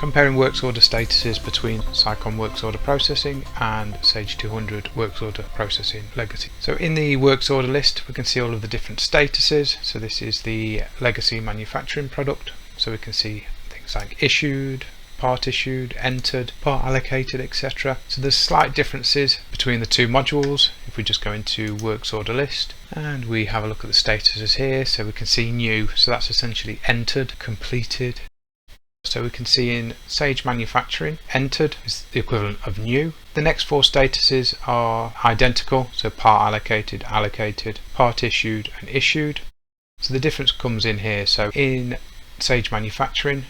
comparing works order statuses between Sicon works order processing and Sage 200 works order processing legacy. So in the works order list we can see all of the different statuses. So this is the legacy manufacturing product, so we can see things like issued, part issued, entered, part allocated, etc. So there's slight differences between the two modules. If we just go into works order list and we have a look at the statuses here, so we can see new, so that's essentially entered, completed. So we can see in Sage Manufacturing, entered is the equivalent of new. The next four statuses are identical, so part allocated, allocated, part issued and issued. So the difference comes in here. So in Sage Manufacturing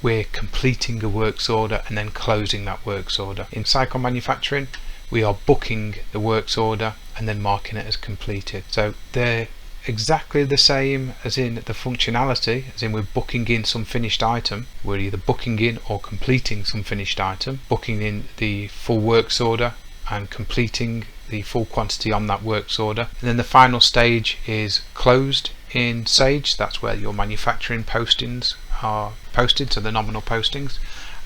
we're completing a works order and then closing that works order. In Sicon Manufacturing we are booking the works order and then marking it as completed. So they're exactly the same as in the functionality, as in we're booking in some finished item. We're either booking in or completing some finished item, booking in the full works order and completing the full quantity on that works order. And then the final stage is closed in Sage. That's where your manufacturing postings are posted, so the nominal postings,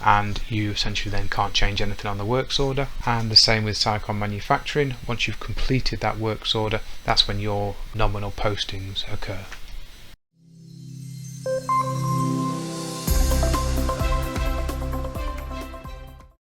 and you essentially then can't change anything on the works order. And the same with Sicon Manufacturing. Once you've completed that works order, that's when your nominal postings occur.